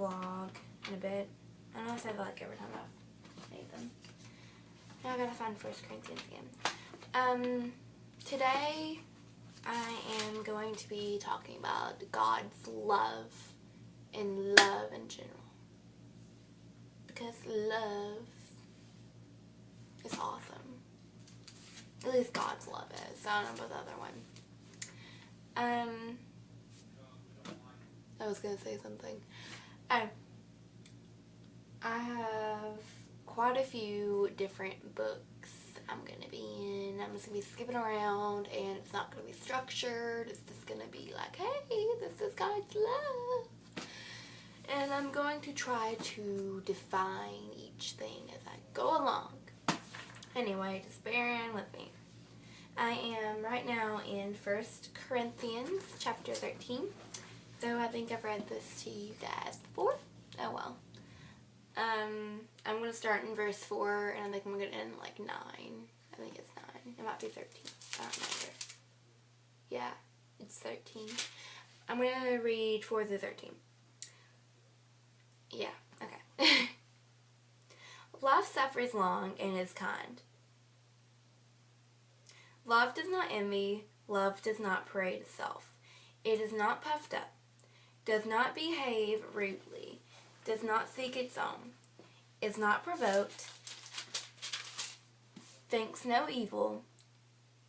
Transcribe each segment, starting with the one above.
vlog in a bit. I know I say that like every time I've made them. Now I gotta find 1 Corinthians again. Today I am going to be talking about God's love and love in general. Because love is awesome. At least God's love is. I don't know about the other one. I was going to say something. Oh. I have quite a few different books I'm going to be in. I'm just going to be skipping around, and it's not going to be structured. It's just going to be like, hey, this is God's love. And I'm going to try to define each thing as I go along. Anyway, just bear in with me. I am right now in 1 Corinthians chapter 13. So I think I've read this to you guys before. Oh well. I'm going to start in verse 4, and I think I'm going to end like 9. I think it's 9. It might be 13. I don't remember. Yeah, it's 13. I'm going to read 4 through 13. Yeah, okay. Love suffers long and is kind. Love does not envy. Love does not parade itself. It is not puffed up. Does not behave rudely. Does not seek its own. Is not provoked. Thinks no evil.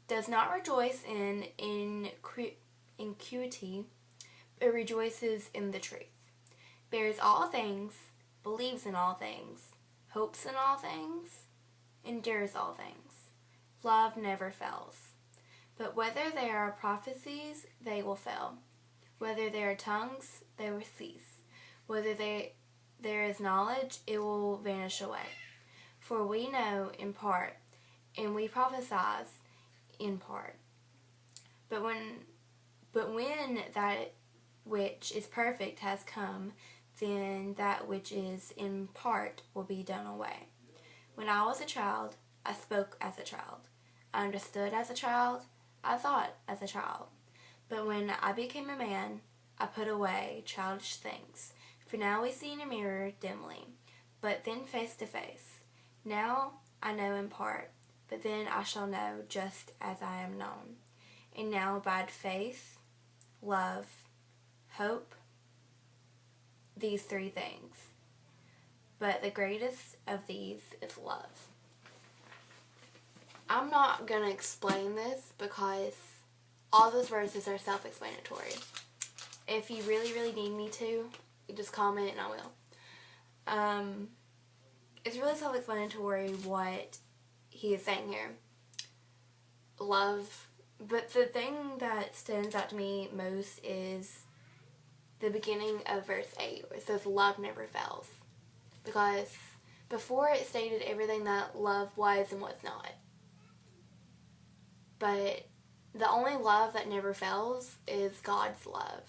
Does not rejoice in iniquity, but rejoices in the truth. Bears all things. Believes in all things. Hopes in all things. Endures all things. Love never fails. But whether there are prophecies, they will fail. Whether there are tongues, they will cease. Whether there is knowledge, it will vanish away. For we know in part, and we prophesy in part. But when that which is perfect has come, then that which is in part will be done away. When I was a child, I spoke as a child. I understood as a child. I thought as a child. But when I became a man, I put away childish things. For now we see in a mirror dimly, but then face to face. Now I know in part, but then I shall know just as I am known. And now abide faith, love, hope, these 3 things. But the greatest of these is love. I'm not going to explain this because all those verses are self-explanatory. If you really, really need me to, you just comment and I will. It's really self-explanatory what he is saying here. Love. But the thing that stands out to me most is the beginning of verse 8 where it says love never fails. Because before it stated everything that love was and was not. But the only love that never fails is God's love.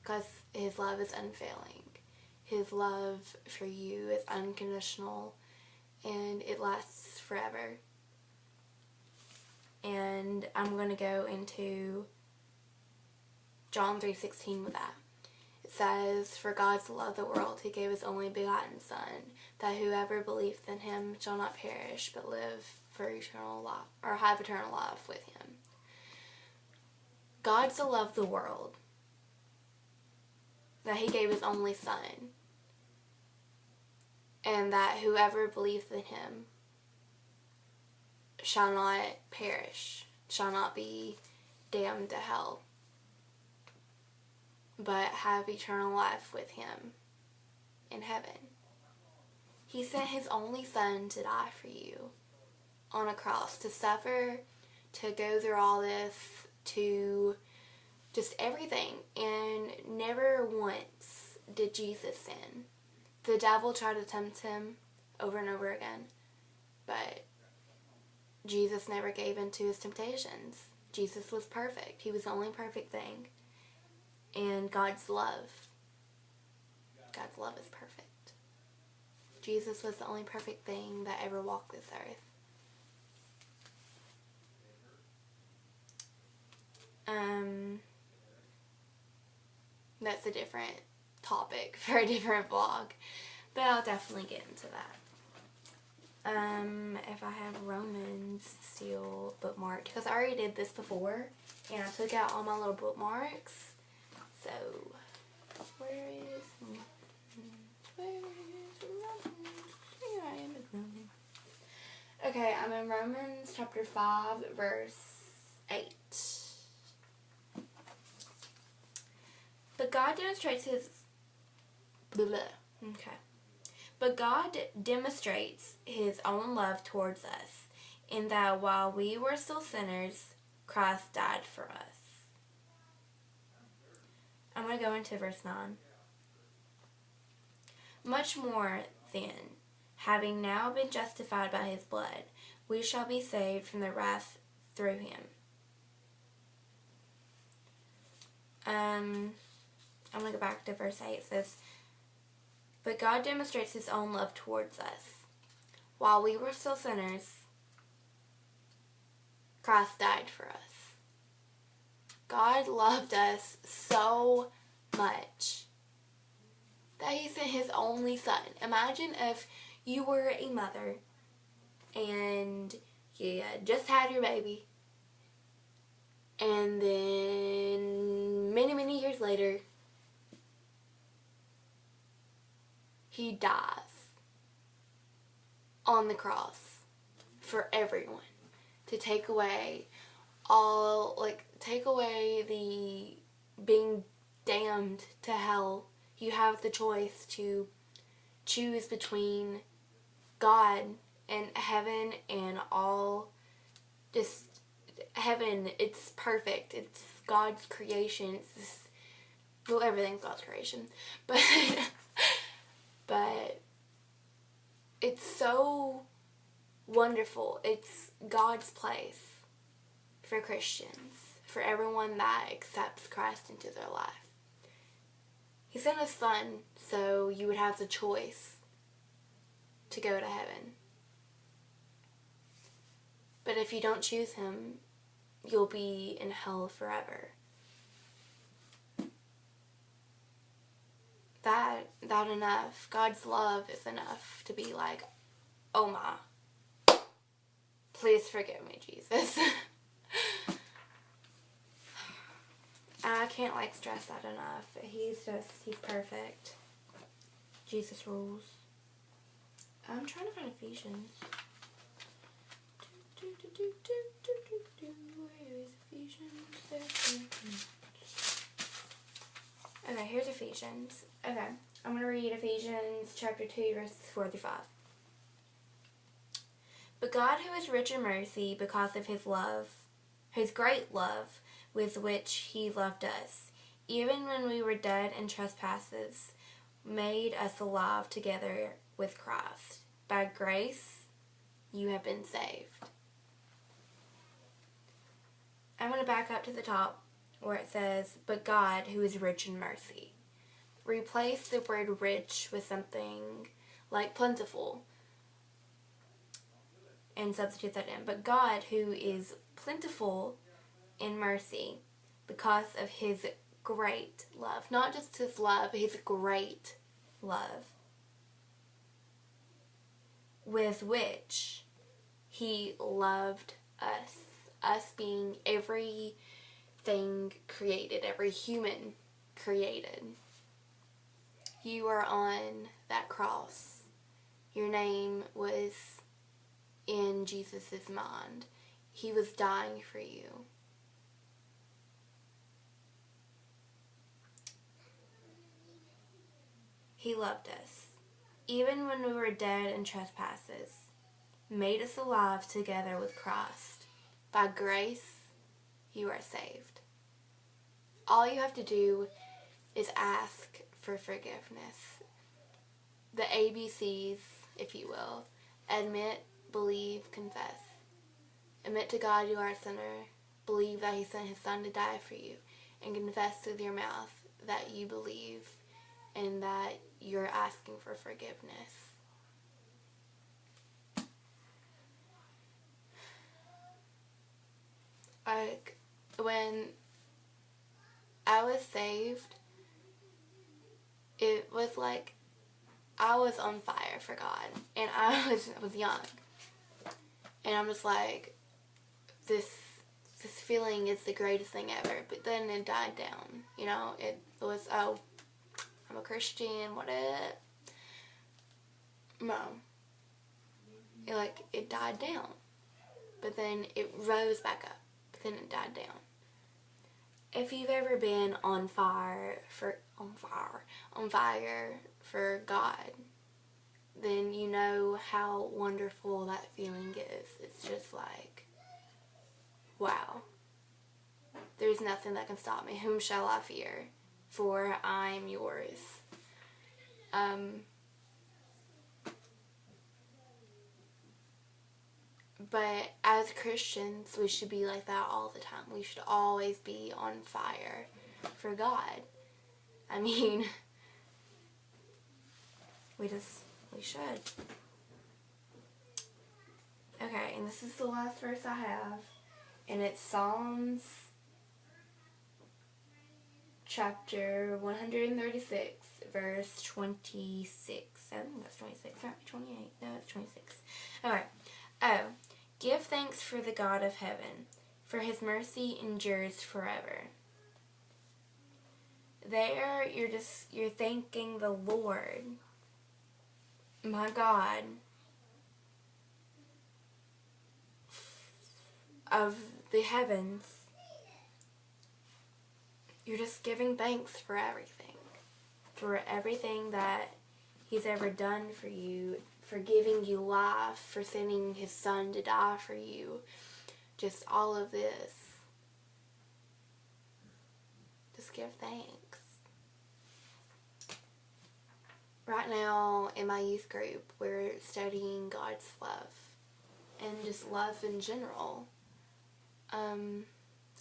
Because His love is unfailing. His love for you is unconditional. And it lasts forever. And I'm going to go into John 3:16 with that. It says, For God so loved the world, He gave His only begotten Son, that whoever believeth in Him shall not perish, but live for eternal life, or have eternal life with Him. God so loved the world that He gave His only Son, and that whoever believeth in Him shall not perish, shall not be damned to hell, but have eternal life with Him in heaven. He sent His only Son to die for you on a cross, to suffer, to go through all this, to just everything. And never once did Jesus sin. The devil tried to tempt Him over and over again, but Jesus never gave in to his temptations. Jesus was perfect. He was the only perfect thing. And God's love is perfect. Jesus was the only perfect thing that ever walked this earth. That's a different topic for a different vlog. But I'll definitely get into that. If I have Romans still bookmarked, because I already did this before, and I took out all my little bookmarks. So, where is Romans? Here I am in Romans. Okay, I'm in Romans chapter 5, verse 8. But God demonstrates his... Okay. But God demonstrates his own love towards us, in that while we were still sinners, Christ died for us. I'm going to go into verse 9. Much more, then, having now been justified by his blood, we shall be saved from the wrath through him. I'm going to go back to verse 8. It says, but God demonstrates his own love towards us. While we were still sinners, Christ died for us. God loved us so much that he sent his only son. Imagine if you were a mother and you just had your baby, and then many years later, he dies on the cross for everyone to take away the being damned to hell. You have the choice to choose between God and heaven and all, just heaven. It's perfect. It's God's creation. Well, everything's God's creation, but but it's so wonderful. It's God's place for Christians, for everyone that accepts Christ into their life. He sent his son so you would have the choice to go to heaven. But if you don't choose him, you'll be in hell forever. That enough. God's love is enough to be like, oh my, please forgive me, Jesus. I can't stress that enough. He's perfect. Jesus rules. I'm trying to find Ephesians. Where is Ephesians? Okay, here's Ephesians. Okay, I'm going to read Ephesians chapter 2, verses 4 through 5. But God, who is rich in mercy, because of his love, his great love, with which he loved us, even when we were dead in trespasses, made us alive together with Christ. By grace, you have been saved. I'm going to back up to the top where it says, but God, who is rich in mercy. Replace the word rich with something like plentiful and substitute that in. But God, who is plentiful in mercy because of his great love. Not just his love, but his great love. With which he loved us. Us being everything created, every human created. You are on that cross. Your name was in Jesus' mind. He was dying for you. He loved us, even when we were dead in trespasses, made us alive together with Christ. By grace, you are saved. All you have to do is ask for forgiveness. The ABCs, if you will. Admit, believe, confess. Admit to God you are a sinner. Believe that he sent his son to die for you. And confess with your mouth that you believe and that you're asking for forgiveness. When I was saved, it was like I was on fire for God, and I was young, and I'm just like, this feeling is the greatest thing ever. But then it died down. It was, oh, I'm a Christian. What it? No. It died down, but then it rose back up. But then it died down. If you've ever been on fire for God, then you know how wonderful that feeling is. It's just like, wow. There's nothing that can stop me. Whom shall I fear? For I'm yours. But as Christians, we should be like that all the time. We should always be on fire for God. I mean, we should. Okay, and this is the last verse I have, and it's Psalms chapter 136, verse 26. I think that's 26, not 28. No, it's 26. Alright. Oh, give thanks for the God of heaven, for his mercy endures forever. There, you're thanking the Lord, my God, of the heavens. You're just giving thanks for everything that he's ever done for you, for giving you life, for sending his son to die for you. Just all of this. Just give thanks. Right now in my youth group, we're studying God's love and just love in general.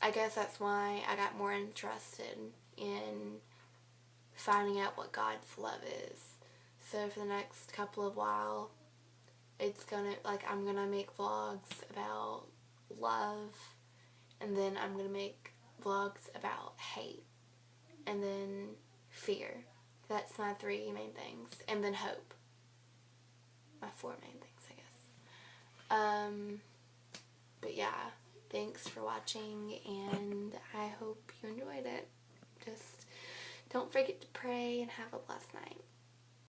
I guess that's why I got more interested in finding out what God's love is. So for the next couple of while, I'm gonna make vlogs about love, and then I'm gonna make vlogs about hate, and then fear. That's my 3 main things, and then hope. My 4 main things, I guess. But yeah, thanks for watching, and I hope you enjoyed it. Just don't forget to pray and have a blessed night.